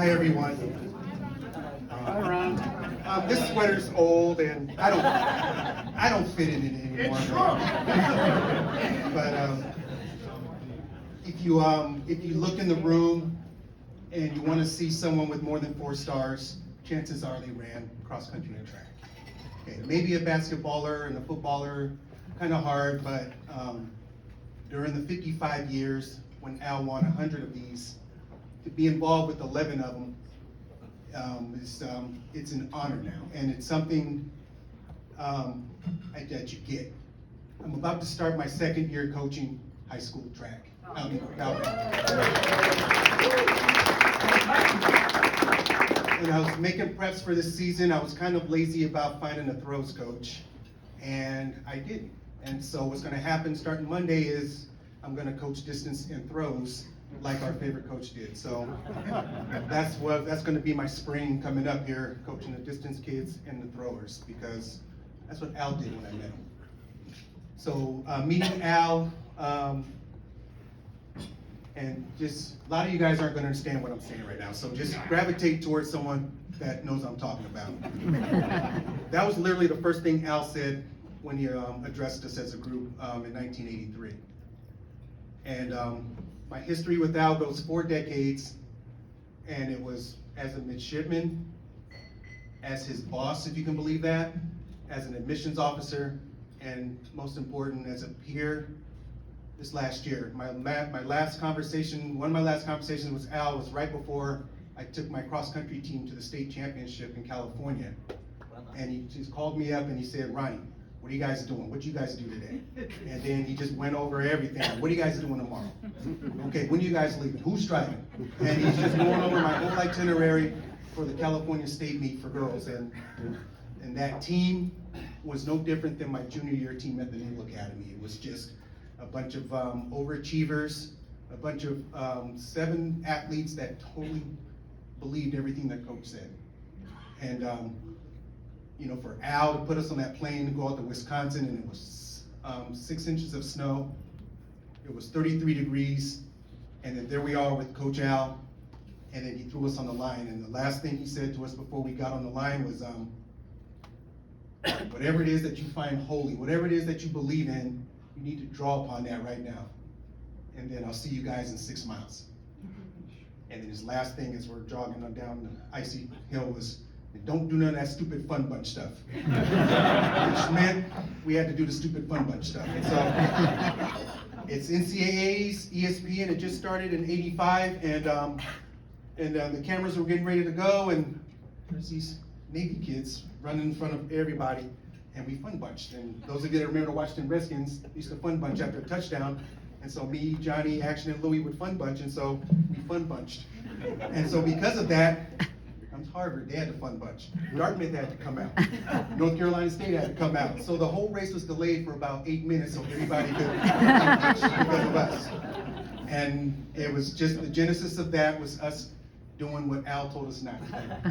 Hi everyone. Hi Ron. This sweater's old and I don't fit in it anymore. It's true. But if you look in the room and you want to see someone with more than 4 stars, chances are they ran cross country and track. Okay, maybe a basketballer and a footballer, kind of hard, but during the 55 years when Al won 100 of these, to be involved with 11 of them, it's an honor now, and it's something that you get. I'm about to start my 2nd year coaching high school track out in Doherty. When I was making preps for this season, I was kind of lazy about finding a throws coach, and I didn't. And so what's going to happen starting Monday is I'm going to coach distance and throws like our favorite coach did. So that's going to be my spring coming up here, coaching the distance kids and the throwers, because that's what Al did when I met him. So meeting Al, and just a lot of you guys aren't going to understand what I'm saying right now, so just gravitate towards someone that knows what I'm talking about. That was literally the first thing Al said when he addressed us as a group in 1983. And my history with Al goes 4 decades, and it was as a midshipman, as his boss, if you can believe that, as an admissions officer, and most important, as a peer. This last year, one of my last conversations with Al was right before I took my cross-country team to the state championship in California. And he just called me up and he said, Ronnie, what are you guys doing? What'd you guys do today? And then he just went over everything. What are you guys doing tomorrow? Okay, when are you guys leaving? Who's driving? And he's just going over my whole itinerary for the California State meet for girls. And that team was no different than my junior year team at the Naval Academy. It was just a bunch of overachievers, a bunch of 7 athletes that totally believed everything that coach said. And you know, for Al to put us on that plane to go out to Wisconsin, and it was 6 inches of snow, it was 33 degrees, and then there we are with Coach Al, and then he threw us on the line, and the last thing he said to us before we got on the line was, whatever it is that you find holy, whatever it is that you believe in, you need to draw upon that right now. And then I'll see you guys in 6 miles. And then his last thing as we're jogging on down the icy hill was, don't do none of that stupid fun bunch stuff. Which meant we had to do the stupid fun bunch stuff. And so it's NCAA's, ESPN, it just started in '85, and the cameras were getting ready to go, and there's these Navy kids running in front of everybody, and we fun bunched. And those of you that remember the Washington Redskins used to fun bunch after a touchdown. And so me, Johnny, Action, and Louie would fun bunch, and so we fun bunched. And so because of that, here comes Harvard, they had to fun bunch. Dartmouth had to come out. North Carolina State had to come out. So the whole race was delayed for about 8 minutes so everybody could fun bunch because of us. And it was just, the genesis of that was us doing what Al told us not to do.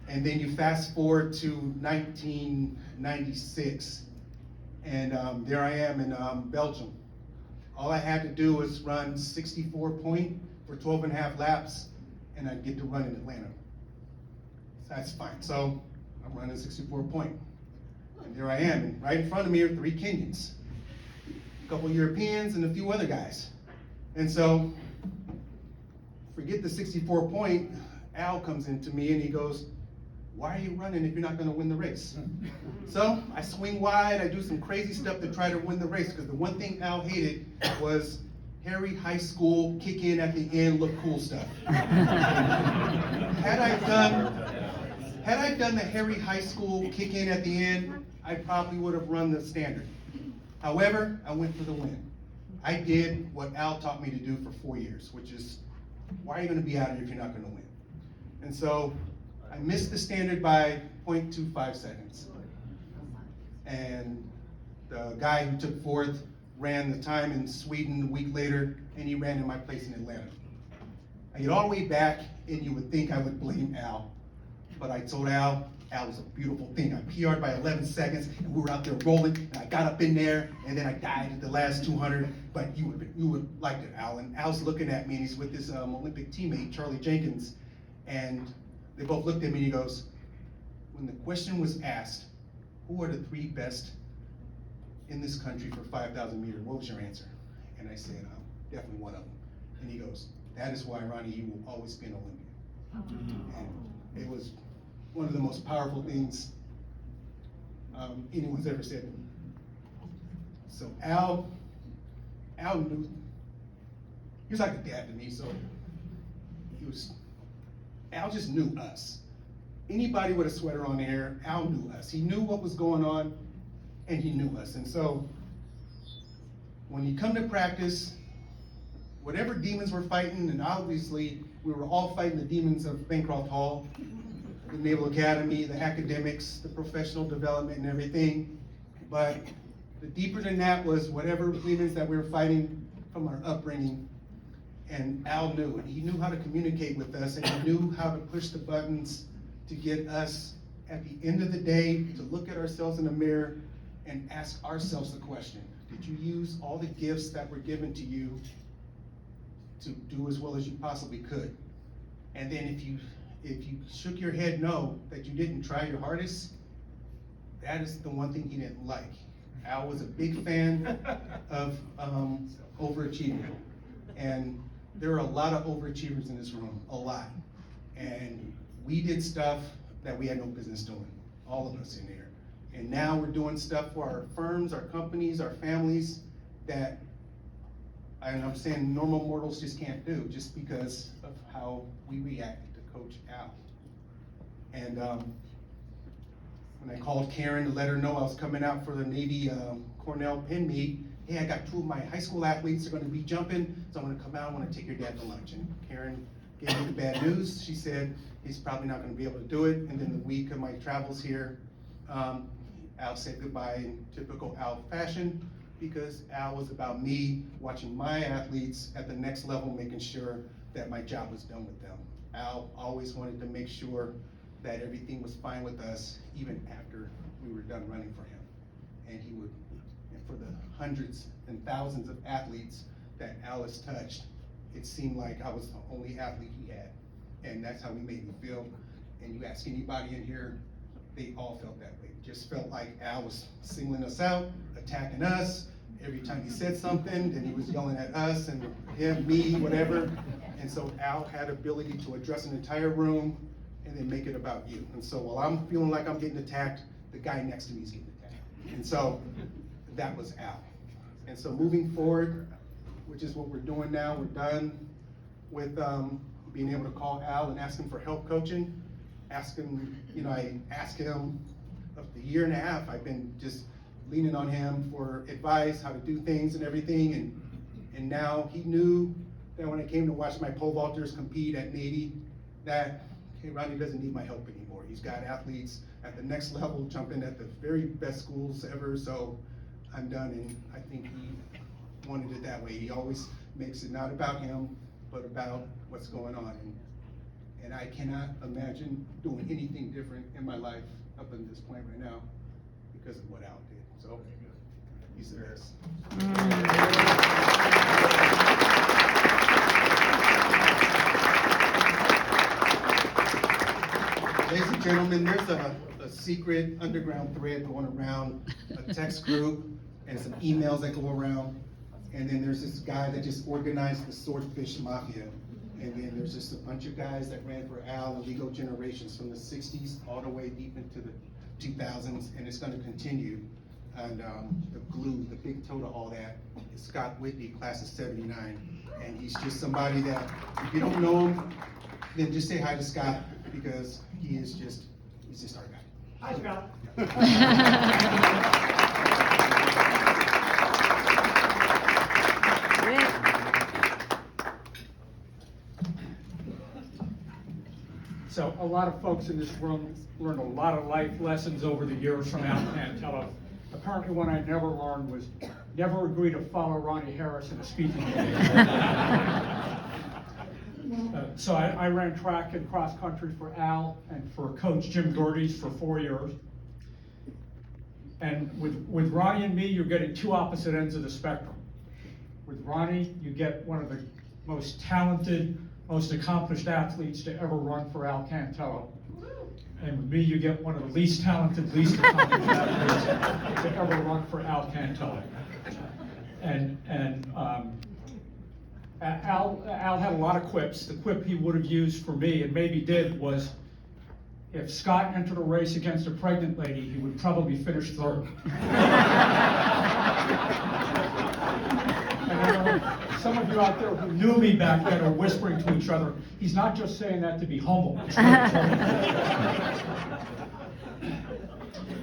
And then you fast forward to 1996, and there I am in Belgium. All I had to do was run 64 point for 12 and a half laps, and I'd get to run in Atlanta. That's fine. So I'm running 64 point. And there I am, and right in front of me are 3 Kenyans, a couple Europeans, and a few other guys. And so, forget the 64 point, Al comes into me and he goes, why are you running if you're not going to win the race? So I swing wide, I do some crazy stuff to try to win the race, because the one thing Al hated was Harry high school kick in at the end, look cool stuff. Had I done the Harry high school kick in at the end, I probably would have run the standard. However, I went for the win. I did what Al taught me to do for 4 years, which is, why are you going to be out here if you're not going to win? And so I missed the standard by 0.25 seconds. And the guy who took 4th ran the time in Sweden a week later, and he ran in my place in Atlanta. I get all the way back, and you would think I would blame Al, but I told Al, Al was a beautiful thing. I PR'd by 11 seconds, and we were out there rolling, and I got up in there, and then I died at the last 200, but you would like it, Al. And Al's looking at me, and he's with his Olympic teammate, Charlie Jenkins, and they both looked at me, and he goes, when the question was asked, who are the 3 best in this country for 5,000 meters, what was your answer? And I said, definitely one of them. And he goes, that is why, Ronnie, you will always be an Olympian. And it was one of the most powerful things anyone's ever said to me. So Al knew, he was like a dad to me, so Al just knew us. Anybody with a sweater on there, Al knew us. He knew what was going on, and he knew us. And so when you come to practice, whatever demons we're fighting, and obviously we were all fighting the demons of Bancroft Hall, the Naval Academy, the academics, the professional development and everything. But the deeper than that was whatever demons that we were fighting from our upbringing. And Al knew it. He knew how to communicate with us, and he knew how to push the buttons to get us, at the end of the day, to look at ourselves in the mirror and ask ourselves the question, did you use all the gifts that were given to you to do as well as you possibly could? And then if you shook your head no, that you didn't try your hardest, that is the one thing he didn't like. Al was a big fan of overachieving. And there are a lot of overachievers in this room, a lot. And we did stuff that we had no business doing, all of us in there. And now we're doing stuff for our firms, our companies, our families that, and I'm saying normal mortals just can't do, just because of how we reacted to Coach Al. And when I called Karen to let her know I was coming out for the Navy Cornell pin meet, hey, I got 2 of my high school athletes that are gonna be jumping, so I'm gonna come out, I wanna take your dad to lunch. And Karen gave me the bad news. She said, he's probably not gonna be able to do it. And then the week of my travels here, Al said goodbye in typical Al fashion, because Al was about me watching my athletes at the next level, making sure that my job was done with them. Al always wanted to make sure that everything was fine with us, even after we were done running for him. And he would, and for the hundreds and thousands of athletes that Al has touched, it seemed like I was the only athlete he had. And that's how he made me feel. And you ask anybody in here, they all felt that way. It just felt like Al was singling us out, attacking us. Every time he said something, then he was yelling at us and him, me, whatever. And so Al had ability to address an entire room and then make it about you. And so while I'm feeling like I'm getting attacked, the guy next to me is getting attacked. And so that was Al. And so moving forward, which is what we're doing now, we're done with being able to call Al and ask him for help coaching. Ask him, I asked him of the year and a half, I've been just leaning on him for advice, how to do things and everything. And now he knew that when I came to watch my pole vaulters compete at Navy, that, okay, Ronnie doesn't need my help anymore. He's got athletes at the next level jumping at the very best schools ever, so I'm done. And I think he wanted it that way. He always makes it not about him, but about what's going on. And I cannot imagine doing anything different in my life up until this point right now because of what Al did. So, he's the best. Ladies and gentlemen, there's a secret underground thread going around, a text group, and some emails that go around. And then there's this guy that just organized the Swordfish Mafia. And then there's just a bunch of guys that ran for Al and Legal Generations from the 60s all the way deep into the 2000s, and it's gonna continue. And the glue, the big toe to all that is Scott Whitney, class of 79. And he's just somebody that, if you don't know him, then just say hi to Scott, because he's just our guy. Hi, Scott. So a lot of folks in this room learned a lot of life lessons over the years from Al Cantello. Apparently one I never learned was never agree to follow Ronnie Harris in a speaking engagement. So I ran track and cross country for Al and for Coach Jim Doherty for 4 years. And with Ronnie and me, you're getting two opposite ends of the spectrum. With Ronnie, you get one of the most talented, most accomplished athletes to ever run for Al Cantello. And with me, you get one of the least talented, least accomplished athletes to ever run for Al Cantello. And Al had a lot of quips. The quip he would have used for me, and maybe did, was if Scott entered a race against a pregnant lady, he would probably finish third. And I know some of you out there who knew me back then are whispering to each other, he's not just saying that to be humble.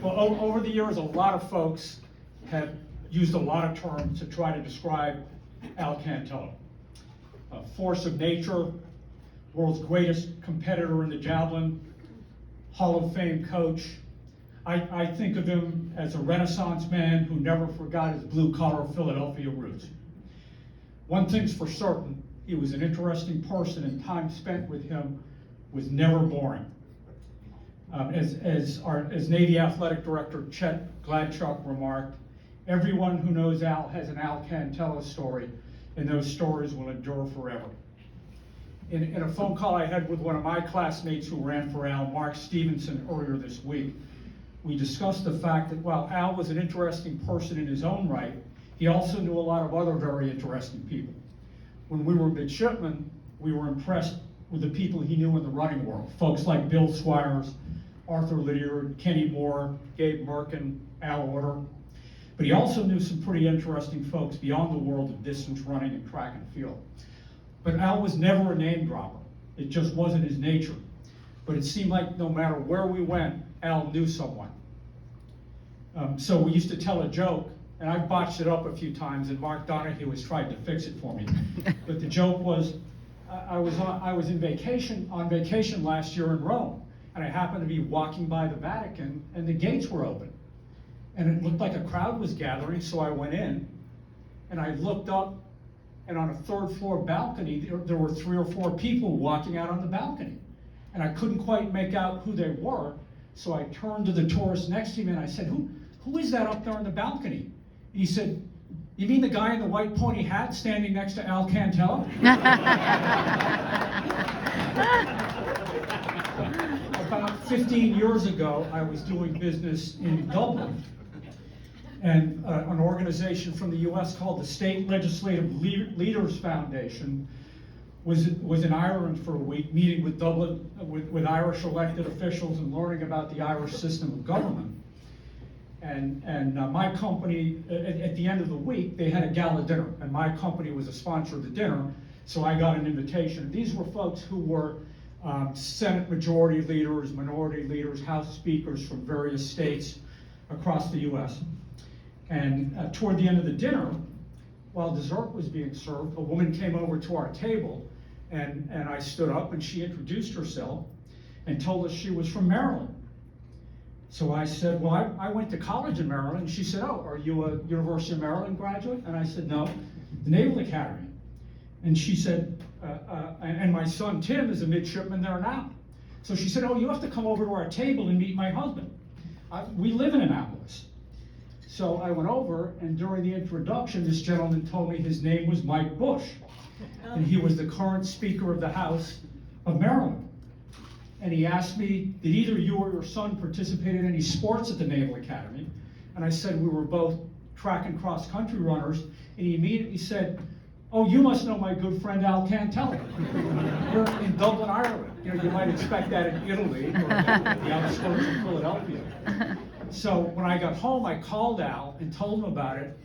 Well, over the years, a lot of folks have used a lot of terms to try to describe Al Cantello. Force of nature, world's greatest competitor in the javelin, Hall of Fame coach. I think of him as a Renaissance man who never forgot his blue-collar Philadelphia roots. One thing's for certain, he was an interesting person, and time spent with him was never boring. As Navy Athletic Director Chet Gladchuk remarked, everyone who knows Al has an Al Cantello story, and those stories will endure forever. In a phone call I had with one of my classmates who ran for Al, Mark Stevenson, earlier this week, we discussed the fact that while Al was an interesting person in his own right, he also knew a lot of other very interesting people. When we were midshipmen, we were impressed with the people he knew in the running world, folks like Bill Swires, Arthur Lydiard, Kenny Moore, Gabe Merkin, Al Order. But he also knew some pretty interesting folks beyond the world of distance running and track and field. But Al was never a name dropper. It just wasn't his nature. But it seemed like no matter where we went, Al knew someone. So we used to tell a joke, and I botched it up a few times, and Mark Doherty was trying to fix it for me. But the joke was, I was on vacation last year in Rome, and I happened to be walking by the Vatican, and the gates were open. And it looked like a crowd was gathering, so I went in, and I looked up, and on a third floor balcony, there were 3 or 4 people walking out on the balcony. And I couldn't quite make out who they were, so I turned to the tourist next to me and I said, who is that up there on the balcony? And he said, you mean the guy in the white pointy hat standing next to Al Cantello? About 15 years ago, I was doing business in Dublin, and an organization from the US called the State Legislative Leaders Foundation was in Ireland for a week, meeting with Dublin, with Irish elected officials and learning about the Irish system of government. And my company, at the end of the week, they had a gala dinner, and my company was a sponsor of the dinner, so I got an invitation. These were folks who were Senate majority leaders, minority leaders, House speakers from various states across the US. And toward the end of the dinner, while dessert was being served, a woman came over to our table, and I stood up, and she introduced herself and told us she was from Maryland. So I said, well, I went to college in Maryland. And she said, oh, are you a University of Maryland graduate? And I said, no, the Naval Academy. And she said, and my son Tim is a midshipman there now. So she said, oh, you have to come over to our table and meet my husband. We live in Annapolis. So I went over, and during the introduction, this gentleman told me his name was Mike Bush, and he was the current Speaker of the House of Maryland. And he asked me, did either you or your son participate in any sports at the Naval Academy? And I said we were both track and cross country runners, and he immediately said, oh, you must know my good friend Al Cantello. We're in Dublin, Ireland. You know, you might expect that in Italy or the outskirts of Philadelphia. So when I got home, I called Al and told him about it,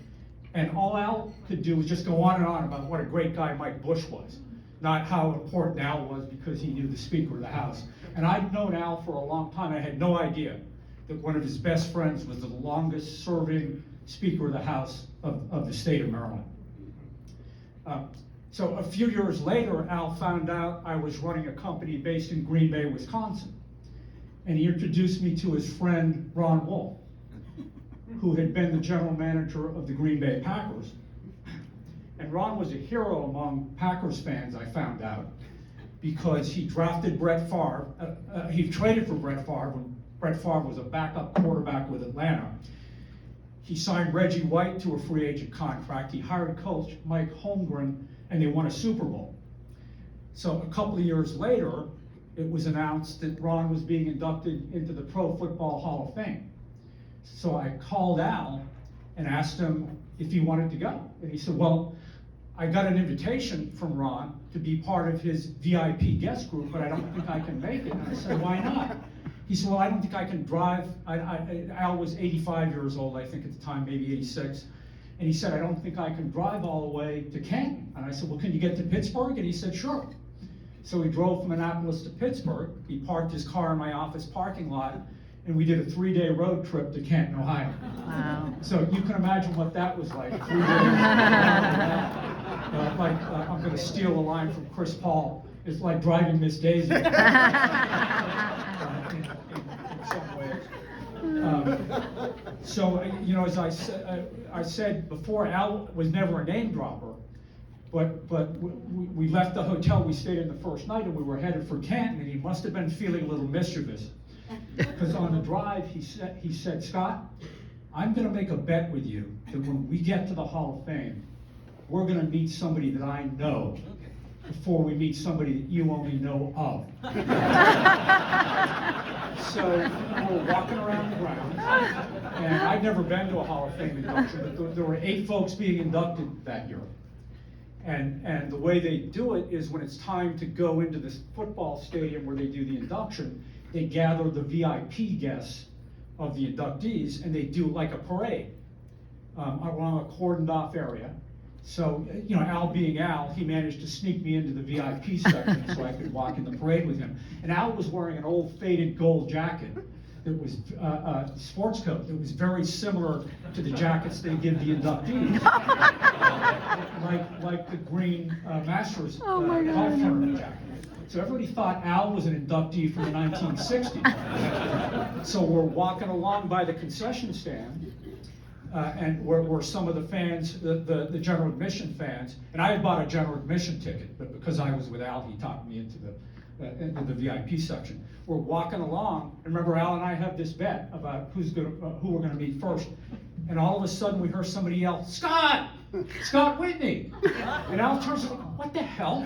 and all Al could do was just go on and on about what a great guy Mike Bush was, not how important Al was because he knew the Speaker of the House. And I'd known Al for a long time. I had no idea that one of his best friends was the longest serving Speaker of the House of the state of Maryland. So a few years later, Al found out I was running a company based in Green Bay, Wisconsin. And he introduced me to his friend, Ron Wolf, who had been the general manager of the Green Bay Packers. And Ron was a hero among Packers fans, I found out. because he drafted Brett Favre. He traded for Brett Favre when Brett Favre was a backup quarterback with Atlanta. He signed Reggie White to a free agent contract. He hired coach Mike Holmgren, and they won a Super Bowl. So a couple of years later, it was announced that Ron was being inducted into the Pro Football Hall of Fame. So I called Al and asked him if he wanted to go. And he said, well, I got an invitation from Ron to be part of his VIP guest group, but I don't think I can make it. And I said, why not? He said, well, I don't think I can drive. Al was 85 years old, I think at the time, maybe 86. And he said, I don't think I can drive all the way to Canton. And I said, well, can you get to Pittsburgh? And he said, sure. So he drove from Annapolis to Pittsburgh. He parked his car in my office parking lot, and we did a 3-day road trip to Canton, Ohio. Wow. So you can imagine what that was like, 3 days. I'm going to steal a line from Chris Paul. It's like driving Miss Daisy. In some ways. So, you know, as I said before, Al was never a name dropper. But we left the hotel we stayed in the first night, and we were headed for Canton, and he must have been feeling a little mischievous. Because on the drive, he said, Scott, I'm going to make a bet with you that when we get to the Hall of Fame, we're going to meet somebody that I know before we meet somebody that you only know of. So we're walking around the grounds, and I'd never been to a Hall of Fame induction, but there were 8 folks being inducted that year. And the way they do it is when it's time to go into this football stadium where they do the induction, they gather the VIP guests of the inductees, and they do like a parade along a cordoned off area. So, you know, Al being Al, he managed to sneak me into the VIP section so I could walk in the parade with him. And Al was wearing an old faded gold jacket that was a sports coat that was very similar to the jackets they give the inductees. like the green Masters golf tournament jacket. So everybody thought Al was an inductee from the 1960s. So we're walking along by the concession stand, and where some of the fans, the general admission fans, and I had bought a general admission ticket, but because I was with Al, he talked me into the VIP section. We're walking along, and remember, Al and I have this bet about who we're gonna meet first. And all of a sudden we hear somebody yell, Scott! Scott Whitney! And Al turns and goes, what the hell?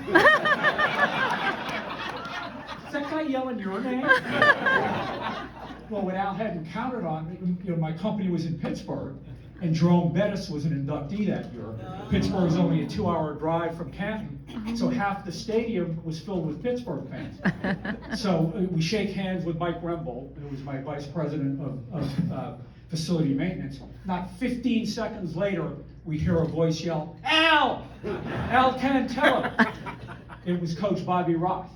Is that guy yelling your name? Well, what Al hadn't counted on, you know, my company was in Pittsburgh, and Jerome Bettis was an inductee that year. Pittsburgh's only a 2-hour drive from Canton, so half the stadium was filled with Pittsburgh fans. So we shake hands with Mike Remble, who was my vice president of facility maintenance. Not 15 seconds later, we hear a voice yell, Al! Al Cantello! It was Coach Bobby Ross,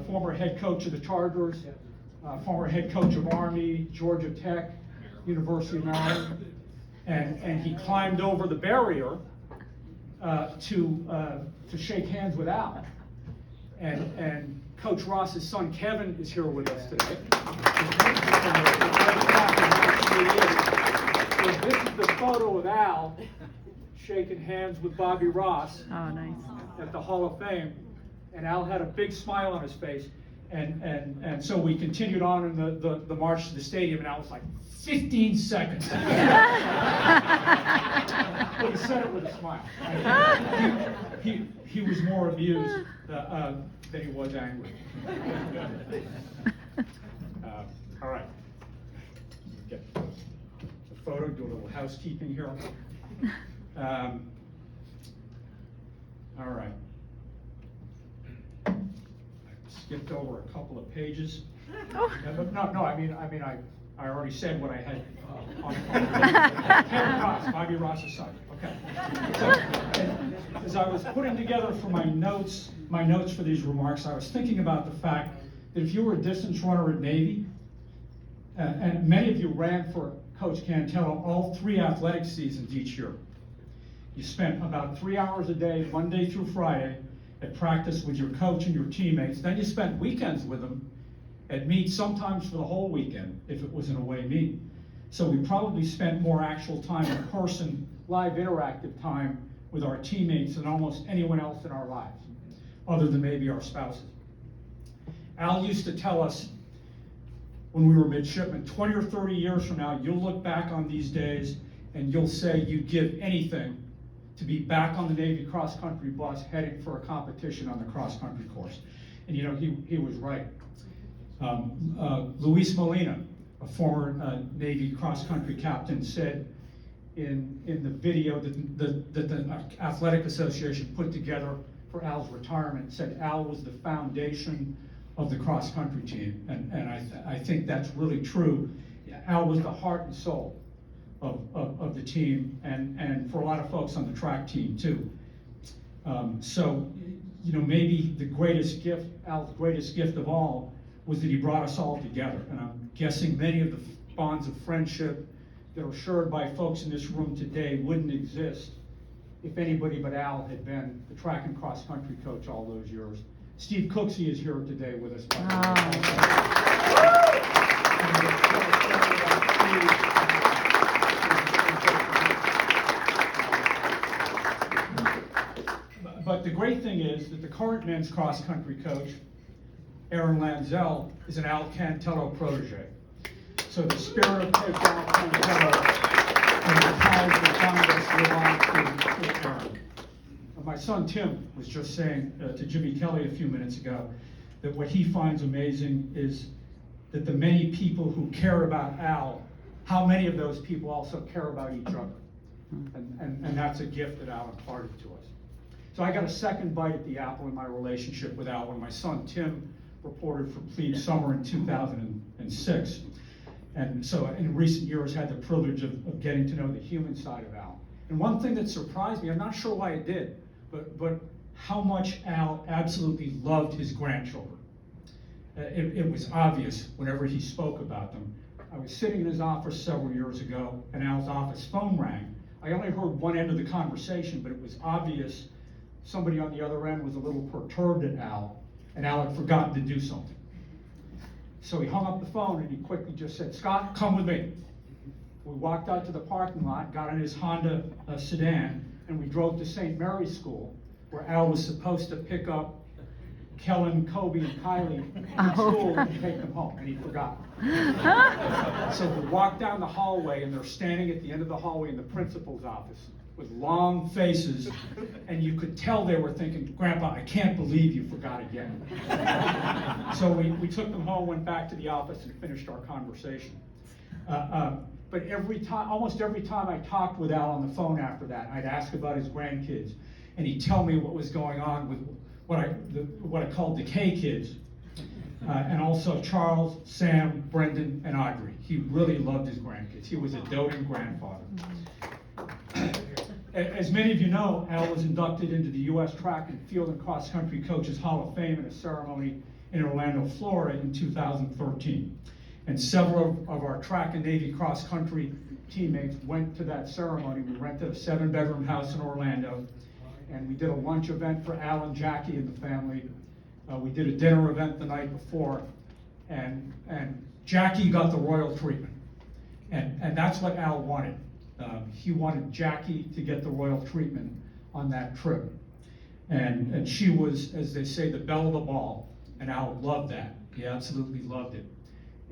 former head coach of the Chargers, former head coach of Army, Georgia Tech, University of Maryland, and he climbed over the barrier to shake hands with Al. And Coach Ross's son Kevin is here with us today. So this is the photo of Al shaking hands with Bobby Ross at the Hall of Fame, and Al had a big smile on his face. And so we continued on in the march to the stadium, and I was like, 15 seconds. But he said it with a smile. He was more amused than he was angry. All right. Get the photo, do a little housekeeping here. All right. Skipped over a couple of pages. No, I mean, I already said what I had on Kevin Ross, Bobby Ross's son. Okay. So, as I was putting together for my notes for these remarks, I was thinking about the fact that if you were a distance runner at Navy, and many of you ran for Coach Cantello all 3 athletic seasons each year, you spent about 3 hours a day, Monday through Friday, at practice with your coach and your teammates. Then you spent weekends with them at meet, sometimes for the whole weekend, if it was an away meet. So we probably spent more actual time in person, live interactive time with our teammates than almost anyone else in our lives. other than maybe our spouses. Al used to tell us when we were midshipmen, 20 or 30 years from now, you'll look back on these days and you'll say you'd give anything to be back on the Navy cross-country bus heading for a competition on the cross-country course. And you know, he was right. Luis Molina, a former Navy cross-country captain, said in the video that the Athletic Association put together for Al's retirement, said Al was the foundation of the cross-country team, and I think that's really true. Al was the heart and soul of the team, and for a lot of folks on the track team too. So, you know, maybe the greatest gift, Al's greatest gift of all, was that he brought us all together. And I'm guessing many of the bonds of friendship that are shared by folks in this room today wouldn't exist if anybody but Al had been the track and cross country coach all those years. Steve Cooksey is here today with us. But the great thing is that the current men's cross country coach, Aaron Lanzell, is an Al Cantello protege. So the spirit of Coach Al Cantello and the ties that bind us live on through Aaron. My son Tim was just saying to Jimmy Kelly a few minutes ago that what he finds amazing is that the many people who care about Al, how many of those people also care about each other. And that's a gift that Al imparted to us. So I got a second bite at the apple in my relationship with Al when my son Tim reported for Plebe Summer in 2006. And so in recent years had the privilege of getting to know the human side of Al. And one thing that surprised me, I'm not sure why it did, but how much Al absolutely loved his grandchildren. It was obvious whenever he spoke about them. I was sitting in his office several years ago, and Al's office phone rang. I only heard one end of the conversation, but it was obvious somebody on the other end was a little perturbed at Al, and Al had forgotten to do something. So he hung up the phone and he quickly just said, "Scott, come with me." We walked out to the parking lot, got in his Honda sedan, and we drove to St. Mary's School, where Al was supposed to pick up Kellen, Kobe, and Kylie at school and take them home, and he forgot. So we walked down the hallway, and they're standing at the end of the hallway in the principal's office with long faces, and you could tell they were thinking, "Grandpa, I can't believe you forgot again." So we took them home, went back to the office, and finished our conversation. But almost every time I talked with Al on the phone after that, I'd ask about his grandkids, and he'd tell me what was going on with what I called the K kids, and also Charles, Sam, Brendan, and Audrey. He really loved his grandkids. He was a doting grandfather. As many of you know, Al was inducted into the U.S. Track and Field and Cross Country Coaches Hall of Fame in a ceremony in Orlando, Florida in 2013. And several of our track and Navy cross country teammates went to that ceremony. We rented a 7-bedroom house in Orlando, and we did a lunch event for Al and Jackie and the family. We did a dinner event the night before, and Jackie got the royal treatment. And that's what Al wanted. He wanted Jackie to get the royal treatment on that trip. And she was, as they say, the belle of the ball, and Al loved that. He absolutely loved it.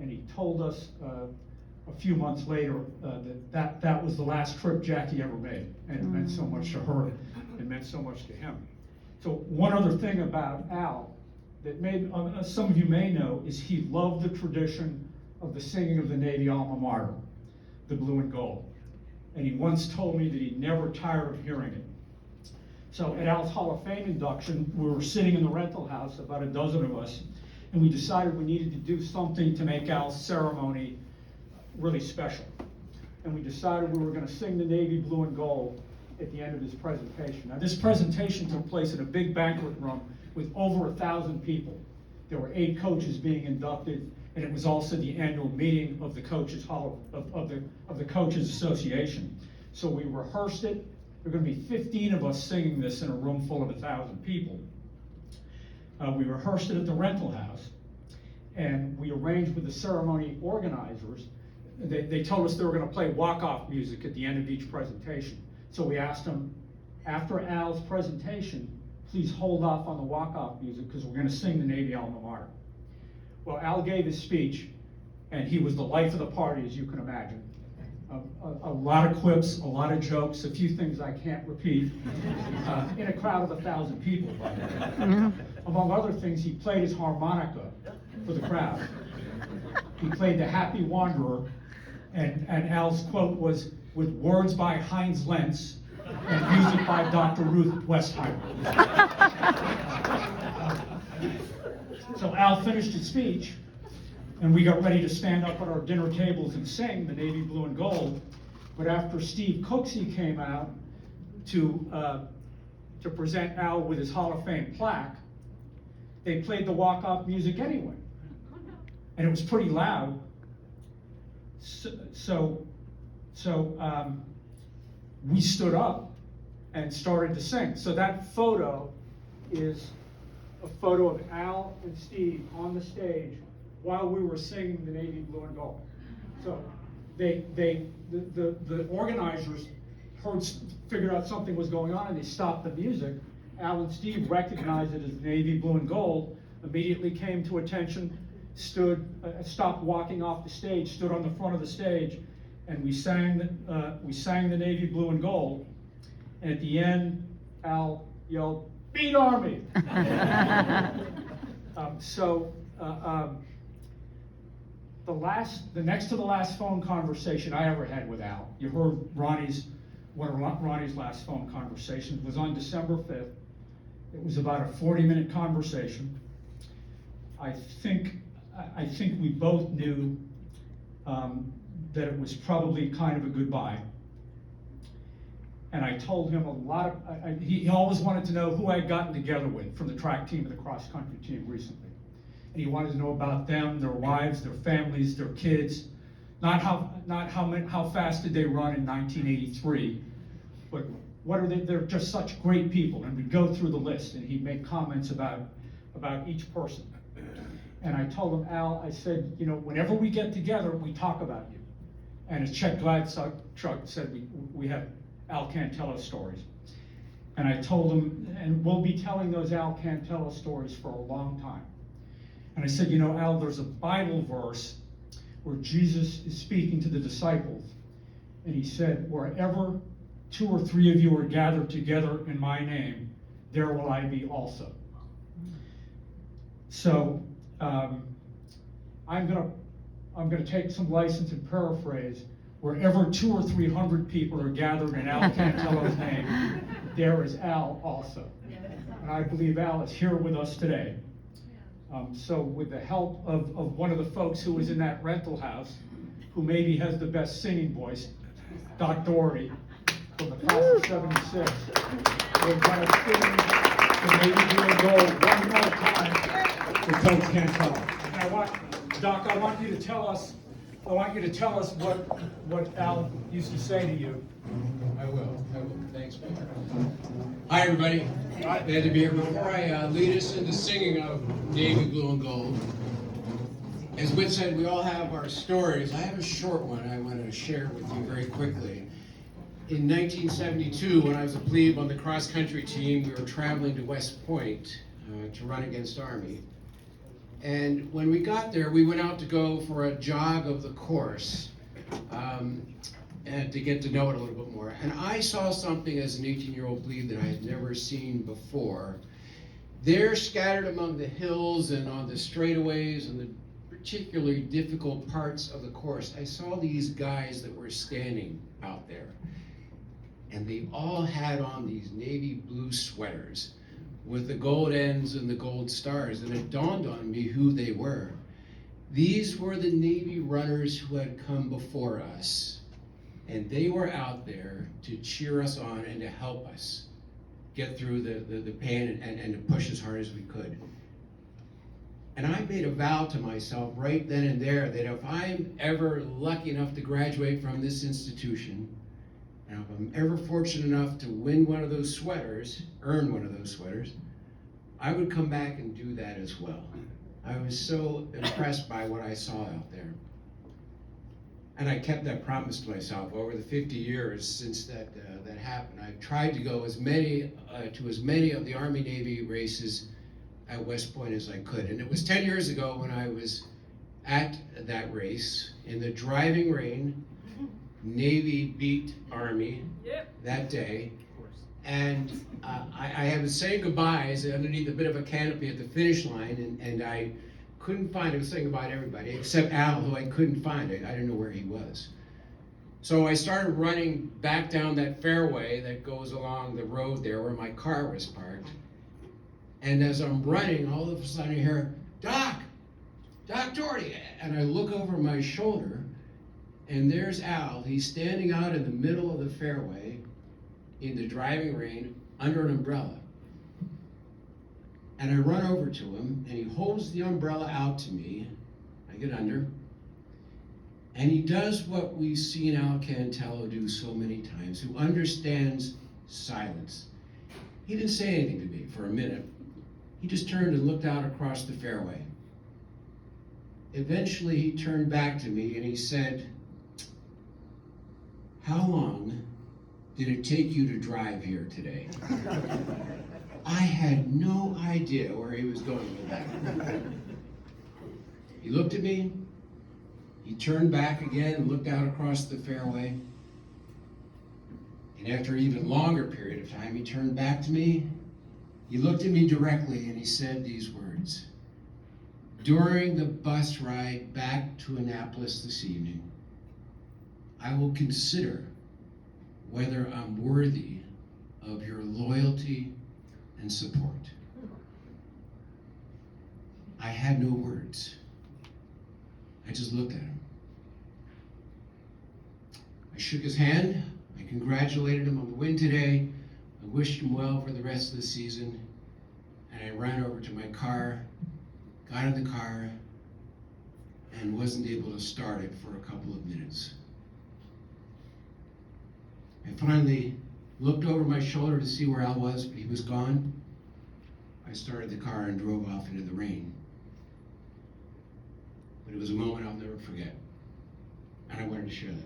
And he told us a few months later that was the last trip Jackie ever made, and it meant so much to her, it meant so much to him. So one other thing about Al that maybe some of you may know is he loved the tradition of the singing of the Navy alma mater, the blue and gold. And he once told me that he never tired of hearing it. So at Al's Hall of Fame induction, we were sitting in the rental house, about a dozen of us, and we decided we needed to do something to make Al's ceremony really special. And we decided we were going to sing the Navy blue and gold at the end of his presentation. Now, this presentation took place in a big banquet room with over 1,000 people. There were 8 coaches being inducted, and it was also the annual meeting of the Coaches Hall of the Coaches Association. So we rehearsed it. There were going to be 15 of us singing this in a room full of 1,000 people. We rehearsed it at the rental house, and we arranged with the ceremony organizers. They told us they were going to play walk-off music at the end of each presentation. So we asked them, after Al's presentation, please hold off on the walk-off music because we're gonna sing the Navy Alma Mater. Well, Al gave his speech, and he was the life of the party, as you can imagine. A lot of quips, a lot of jokes, a few things I can't repeat, in a crowd of 1,000 people, by the way. Among other things, he played his harmonica for the crowd. He played the Happy Wanderer, and Al's quote was, "with words by Heinz Lenz and music by Dr. Ruth Westheimer." So Al finished his speech, and we got ready to stand up at our dinner tables and sing the Navy Blue and Gold. But after Steve Cooksey came out to present Al with his Hall of Fame plaque, they played the walk-off music anyway. And it was pretty loud. So we stood up and started to sing. So that photo is a photo of Al and Steve on the stage while we were singing the Navy Blue and Gold. So the organizers figured out something was going on, and they stopped the music. Al and Steve recognized it as Navy Blue and Gold, immediately came to attention, stopped walking off the stage, stood on the front of the stage, and we sang the Navy Blue and Gold. And at the end, Al yelled, "Beat Army!" The next to the last phone conversation I ever had with Al, you heard Ronnie's last phone conversation, was on December 5th. It was about a 40-minute conversation. I think we both knew that it was probably kind of a goodbye. And I told him he always wanted to know who I'd gotten together with from the track team and the cross-country team recently. And he wanted to know about them, their wives, their families, their kids. Not how fast did they run in 1983, but what are they? They're just such great people. And we'd go through the list, and he'd make comments about each person. And I told him, Al, I said, whenever we get together, we talk about you. And as Chet Gladstruck said, we have Al Cantello stories. And I told him, and we'll be telling those Al Cantello stories for a long time. And I said, Al, there's a Bible verse where Jesus is speaking to the disciples. And he said, wherever 2 or 3 of you are gathered together in my name, there will I be also. So I'm gonna take some license and paraphrase. Wherever 200 or 300 people are gathered in Al Cantello's name, there is Al also. And I believe Al is here with us today. So with the help of one of the folks who was in that rental house, who maybe has the best singing voice, Doc Doherty, from the class of '76, we're going to sing the Navy Blue and Gold one more time for Coach Cantello. And Doc, I want you to tell us what Al used to say to you. I will. Thanks, Peter. Hi, everybody. Glad to be here. Before I lead us into singing of Navy Blue and Gold, as Whit said, we all have our stories. I have a short one I want to share with you very quickly. In 1972, when I was a plebe on the cross-country team, we were traveling to West Point to run against Army. And when we got there, we went out to go for a jog of the course and to get to know it a little bit more. And I saw something as an 18-year-old plebe that I had never seen before. There, scattered among the hills and on the straightaways and the particularly difficult parts of the course, I saw these guys that were standing out there. And they all had on these navy blue sweaters with the gold ends and the gold stars, and it dawned on me who they were. These were the Navy runners who had come before us, and they were out there to cheer us on and to help us get through the pain and to push as hard as we could. And I made a vow to myself right then and there that if I'm ever lucky enough to graduate from this institution, and if I'm ever fortunate enough to win one of those sweaters, earn one of those sweaters, I would come back and do that as well. I was so impressed by what I saw out there. And I kept that promise to myself. Over the 50 years since that happened, I've tried to go to as many of the Army Navy races at West Point as I could. And it was 10 years ago when I was at that race in the driving rain. Navy beat Army that day. And I was saying goodbyes underneath a bit of a canopy at the finish line, and I couldn't find, I was saying goodbye to everybody except Al, who I couldn't find. I didn't know where he was. So I started running back down that fairway that goes along the road there where my car was parked. And as I'm running, all of a sudden I hear, Doc Doherty. And I look over my shoulder, and there's Al. He's standing out in the middle of the fairway in the driving rain under an umbrella. And I run over to him, and he holds the umbrella out to me. I get under, and he does what we've seen Al Cantello do so many times, who understands silence. He didn't say anything to me for a minute. He just turned and looked out across the fairway. Eventually, he turned back to me, and he said, "How long did it take you to drive here today?" I had no idea where he was going with that. He looked at me, he turned back again and looked out across the fairway. And after an even longer period of time, he turned back to me, he looked at me directly, and he said these words: "During the bus ride back to Annapolis this evening, I will consider whether I'm worthy of your loyalty and support." I had no words. I just looked at him. I shook his hand. I congratulated him on the win today. I wished him well for the rest of the season. And I ran over to my car, got in the car, and wasn't able to start it for a couple of minutes. I finally looked over my shoulder to see where Al was, but he was gone. I started the car and drove off into the rain. But it was a moment I'll never forget, and I wanted to share that.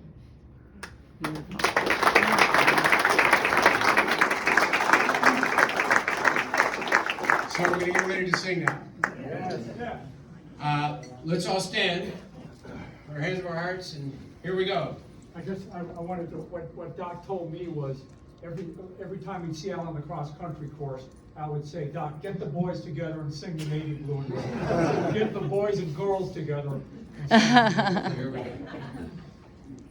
So we're going to get ready to sing now. Let's all stand, put our hands on our hearts, and here we go. I wanted to, what Doc told me was, every time he'd see Al on the cross-country course, I would say, "Doc, get the boys together and sing the Navy Blue and Gold." Get the boys and girls together and sing. Here we go.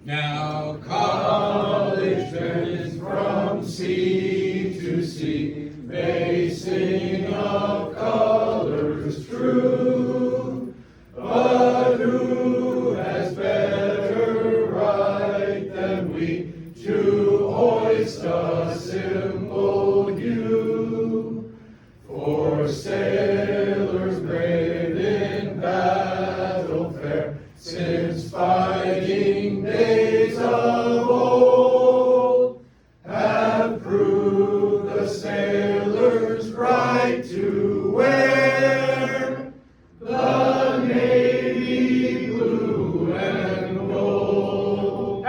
Now college journeys from sea to sea, they sing of colors true, but who has better right than we to hoist a symbol hue? For sailors brave in battle fair, since fighting days of old, have proved the sailor's right to wear the navy blue and gold.